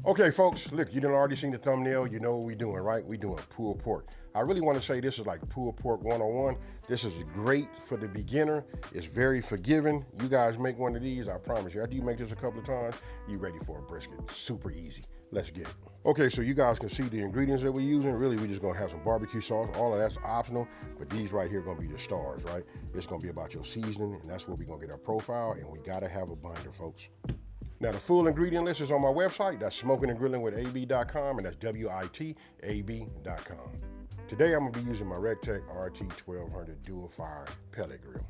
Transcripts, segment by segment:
Okay, folks, look, you done already seen the thumbnail. You know what we doing, right? We doing pulled pork. I really want to say this is like pulled pork 101. This is great for the beginner. It's very forgiving. You guys make one of these, I promise you. After you make this a couple of times, you ready for a brisket. Super easy. Let's get it. Okay, so you guys can see the ingredients that we're using. Really, we're just gonna have some barbecue sauce. All of that's optional, but these right here are gonna be the stars, right? It's gonna be about your seasoning, and that's where we're gonna get our profile, and we gotta have a binder, folks. Now, the full ingredient list is on my website. That's smokingandgrillingwithab.com, and that's WITAB.com. Today, I'm going to be using my RecTech RT1200 dual fire pellet grill.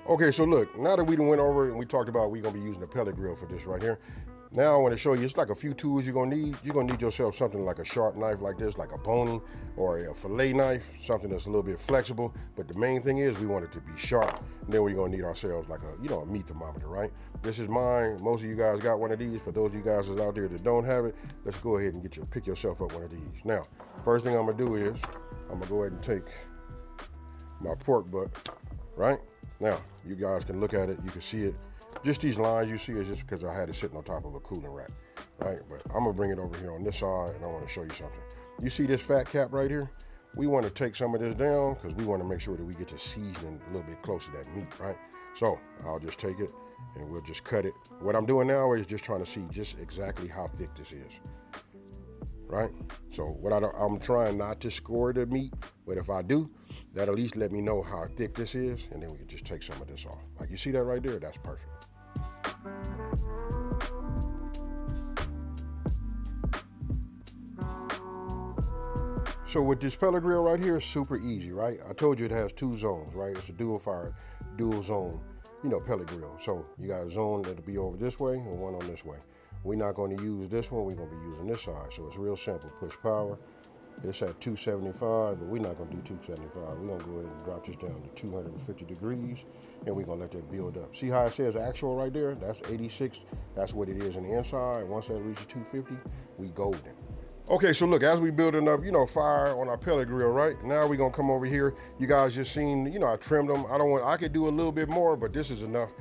Okay, so look, now that we done went over and we talked about we're going to be using a pellet grill for this right here. Now I want to show you, it's like a few tools you're going to need. You're going to need yourself something like a sharp knife like this, like a boning or a fillet knife, something that's a little bit flexible. But the main thing is we want it to be sharp. And then we're going to need ourselves like a, a meat thermometer, right? This is mine. Most of you guys got one of these. For those of you guys that's out there that don't have it, let's go ahead and pick yourself up one of these. Now, first thing I'm going to do is I'm going to go ahead and take my pork butt, right? Now, you guys can look at it. You can see it. Just these lines you see is just because I had it sitting on top of a cooling rack, right? But I'm gonna bring it over here on this side and I wanna show you something. You see this fat cap right here? We wanna take some of this down because we wanna make sure that we get the seasoning a little bit close to that meat, right? So I'll just take it and we'll just cut it. What I'm doing now is just trying to see just exactly how thick this is, right? So I'm trying not to score the meat, but if I do, that at least let me know how thick this is, and then we can just take some of this off. Like you see that right there? That's perfect. So with this pellet grill right here, it's super easy, right? I told you it has two zones, right? It's a dual fire, dual zone, pellet grill. So you got a zone that'll be over this way and one on this way. We're not going to use this one, we're going to be using this side. So it's real simple, push power. It's at 275, but we're not going to do 275. We're going to go ahead and drop this down to 250 degrees, and we're going to let that build up. See how it says actual right there? That's 86. That's what it is on the inside. Once that reaches 250, we golden. Okay, so look, as we building up, fire on our pellet grill, right? Now we're going to come over here. You guys just seen, I trimmed them. I could do a little bit more, but this is enough.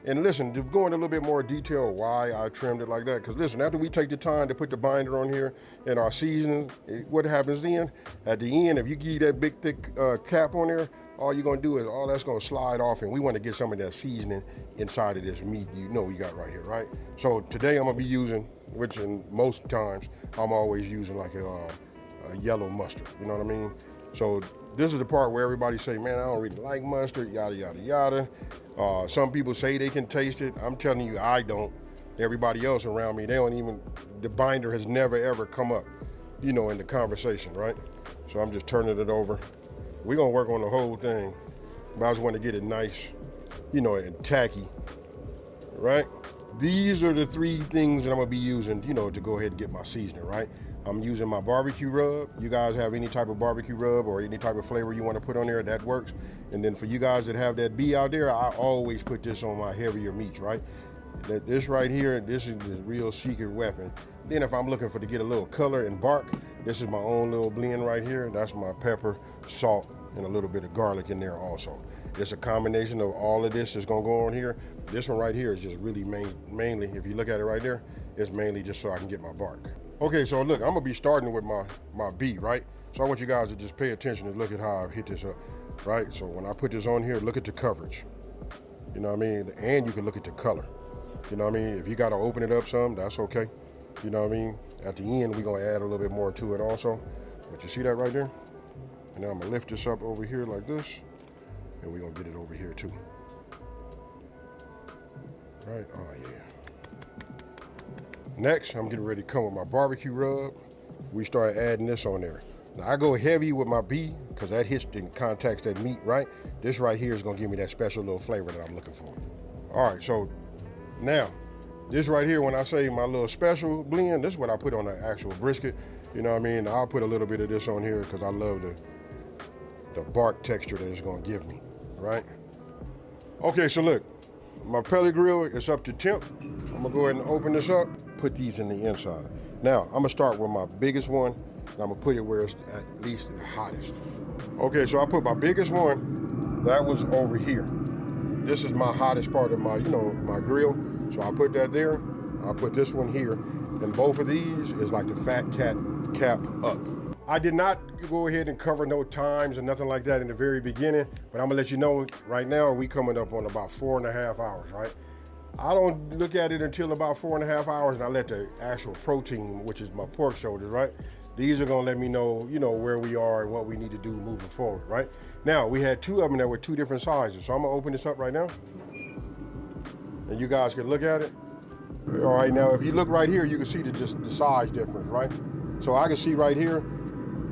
And listen, to go into a little bit more detail why I trimmed it like that, because listen, after we take the time to put the binder on here and our seasoning, what happens then? At the end, if you give that big thick cap on there, all you're gonna do is all that's gonna slide off, and we wanna get some of that seasoning inside of this meat we got right here, right? So today I'm gonna be using, which in most times, I'm always using like a yellow mustard, you know what I mean? So this is the part where everybody say, man, I don't really like mustard, yada, yada, yada. Some people say they can taste it. I'm telling you, I don't. Everybody else around me, they don't even, the binder has never ever come up, in the conversation, right? So I'm just turning it over. We're gonna work on the whole thing, but I just want to get it nice, and tacky, right? These are the three things that I'm gonna be using, to go ahead and get my seasoning, right? I'm using my barbecue rub. You guys have any type of barbecue rub or any type of flavor you want to put on there, that works. And then for you guys that have that B out there, I always put this on my heavier meats, right? This right here, this is the real secret weapon. Then if I'm looking to get a little color and bark, this is my own little blend right here. That's my pepper, salt, and a little bit of garlic in there also. It's a combination of all of this that's gonna go on here. This one right here is just really mainly, if you look at it right there, it's mainly just so I can get my bark. Okay, so look, I'm gonna be starting with my B, right? So I want you guys to just pay attention and look at how I hit this up, right? So when I put this on here, look at the coverage. You know what I mean? And you can look at the color. You know what I mean? If you gotta open it up some, that's okay. You know what I mean? At the end, we're gonna add a little bit more to it also. But you see that right there? And now I'm gonna lift this up over here like this, and we're gonna get it over here too. Right, oh yeah. Next, I'm getting ready to come with my barbecue rub. We start adding this on there. Now I go heavy with my B because that hits and contacts that meat, right? This right here is gonna give me that special little flavor that I'm looking for. All right, so now, this right here, when I say my little special blend, this is what I put on the actual brisket. You know what I mean? I'll put a little bit of this on here because I love the bark texture that it's gonna give me, right? Okay, so look, my pellet grill is up to temp. I'm gonna go ahead and open this up, put these in the inside. Now, I'm gonna start with my biggest one, and I'm gonna put it where it's at least the hottest. Okay, so I put my biggest one, that was over here. This is my hottest part of my, my grill. So I put that there. I put this one here, and both of these is like the fat cat cap up. I did not go ahead and cover no times or nothing like that in the very beginning, but I'm gonna let you know right now we coming up on about 4.5 hours, right? I don't look at it until about 4.5 hours, and I let the actual protein, which is my pork shoulders, right? These are gonna let me know, you know, where we are and what we need to do moving forward, right? Now, we had 2 of them that were 2 different sizes, so I'm gonna open this up right now, and you guys can look at it. All right, now, if you look right here, you can see the size difference, right? So I can see right here,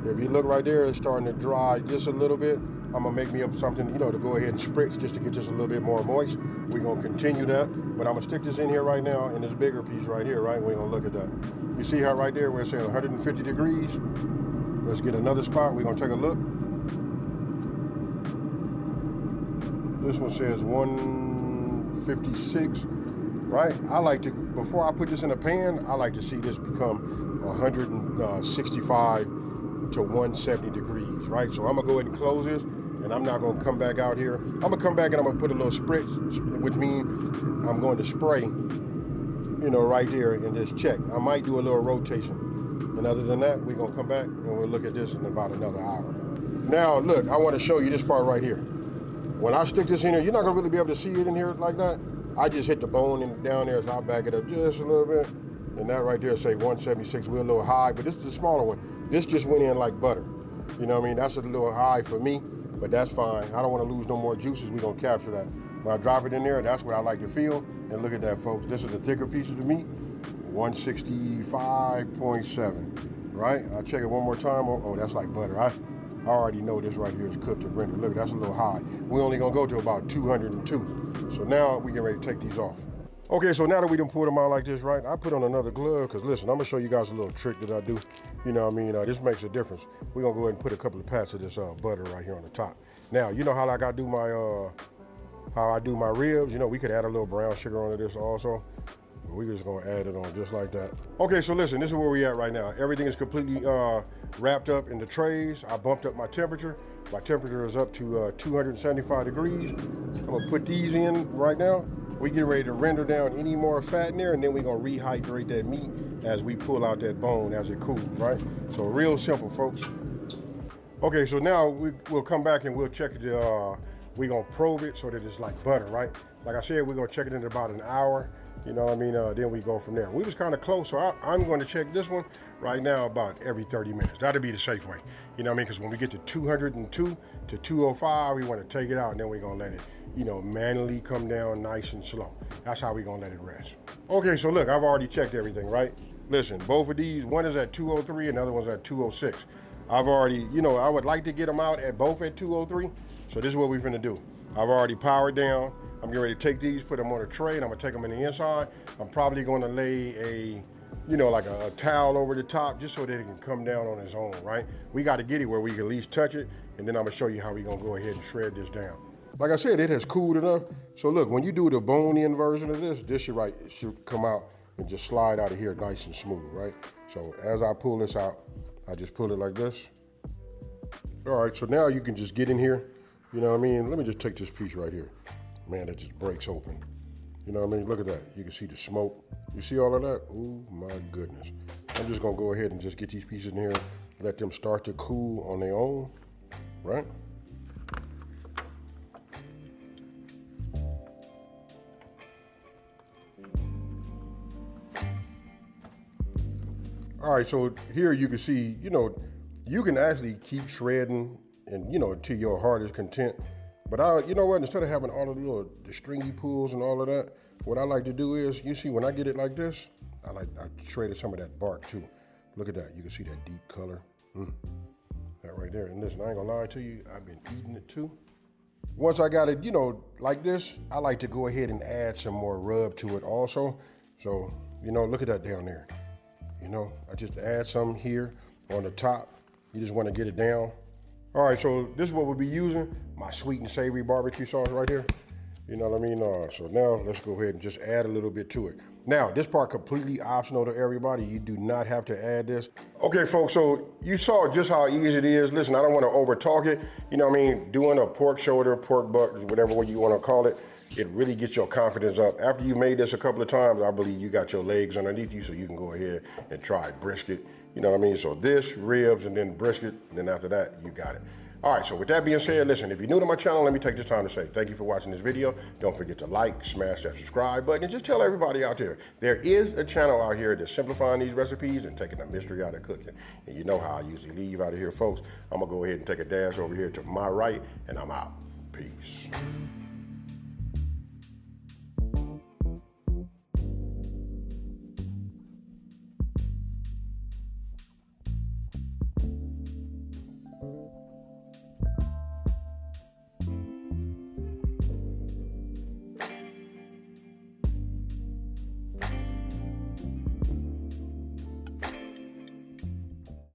if you look right there, it's starting to dry just a little bit. I'm gonna make me up something, you know, to go ahead and spritz just to get just a little bit more moist. We're gonna continue that, but I'm gonna stick this in here right now in this bigger piece right here, right? We're gonna look at that. You see how right there where it says 150 degrees? Let's get another spot. We're gonna take a look. This one says 156, right? I like to, before I put this in a pan, I like to see this become 165 to 170 degrees, right? So I'm gonna go ahead and close this, and I'm not gonna come back out here. I'm gonna come back and I'm gonna put a little spritz, which means I'm going to spray, you know, right there and just check. I might do a little rotation. And other than that, we're gonna come back and we'll look at this in about another hour. Now, look, I wanna show you this part right here. When I stick this in here, you're not gonna really be able to see it in here like that. I just hit the bone and down there, so I'll back it up just a little bit. And that right there say 176, we're a little high, but this is the smaller one. This just went in like butter. You know what I mean? That's a little high for me, but that's fine. I don't want to lose no more juices. We're going to capture that. When I drop it in there, that's what I like to feel. And look at that, folks. This is the thicker piece of the meat, 165.7, right? I'll check it one more time. Oh, that's like butter. I already know this right here is cooked and rendered. Look, that's a little high. We're only going to go to about 202. So now we get ready to take these off. Okay, so now that we done pulled them out like this, right, I put on another glove, because listen, I'm gonna show you guys a little trick that I do. You know what I mean? This makes a difference. We're gonna go ahead and put a couple of pats of this butter right here on the top. Now, you know how like I do my, how I do my ribs? You know, we could add a little brown sugar onto this also. But we're just gonna add it on just like that. Okay, so listen, this is where we at right now. Everything is completely wrapped up in the trays. I bumped up my temperature. My temperature is up to 275 degrees. I'm gonna put these in right now. We get ready to render down any more fat in there, and then we're gonna rehydrate that meat as we pull out that bone as it cools, right? So real simple, folks. Okay, so now we'll come back and we'll check it. We're gonna probe it so that it's like butter, right? Like I said, we're gonna check it in about an hour. You know what I mean? Then we go from there. We was kind of close, so I'm going to check this one right now about every 30 minutes. That'll be the safe way. You know what I mean? Because when we get to 202 to 205, we want to take it out, and then we're going to let it, you know, manually come down nice and slow. That's how we're going to let it rest. Okay, so look, I've already checked everything, right? Listen, both of these, one is at 203, and the other one's at 206. I've already, you know, I would like to get them out at both at 203, so this is what we're going to do. I've already powered down. I'm getting ready to take these, put them on a tray, and I'm gonna take them in the inside. I'm probably gonna lay a, you know, like a towel over the top just so that it can come down on its own, right? We gotta get it where we can at least touch it, and then I'm gonna show you how we're gonna go ahead and shred this down. Like I said, it has cooled enough. So look, when you do the bone-in version of this, this should come out and just slide out of here nice and smooth, right? So as I pull this out, I just pull it like this. All right, so now you can just get in here, you know what I mean? Let me just take this piece right here. Man, it just breaks open. You know what I mean? Look at that. You can see the smoke. You see all of that? Oh my goodness. I'm just gonna go ahead and just get these pieces in here, let them start to cool on their own, right? All right, so here you can see, you know, you can actually keep shredding and, you know, to your heart is content. But you know what, instead of having all of the stringy pulls and all of that, what I like to do is, you see when I get it like this, I shredded some of that bark too. Look at that, you can see that deep color. That right there. And listen, I ain't gonna lie to you, I've been eating it too. Once I got it, you know, like this, I like to go ahead and add some more rub to it also. So, you know, look at that down there. You know, I just add some here on the top. You just wanna get it down. All right, so this is what we'll be using, my sweet and savory barbecue sauce right here. You know what I mean? So now let's go ahead and just add a little bit to it. Now, this part completely optional to everybody. You do not have to add this. Okay, folks, so you saw just how easy it is. Listen, I don't want to over talk it. You know what I mean? Doing a pork shoulder, pork butt, whatever you want to call it. It really gets your confidence up. After you made this a couple of times, I believe you got your legs underneath you, so you can go ahead and try brisket. You know what I mean? So this, ribs, and then brisket, then after that, you got it. All right, so with that being said, listen, if you're new to my channel, let me take this time to say thank you for watching this video. Don't forget to like, smash that subscribe button, and just tell everybody out there is a channel out here that's simplifying these recipes and taking the mystery out of cooking. And you know how I usually leave out of here, folks. I'm gonna go ahead and take a dash over here to my right, and I'm out. Peace.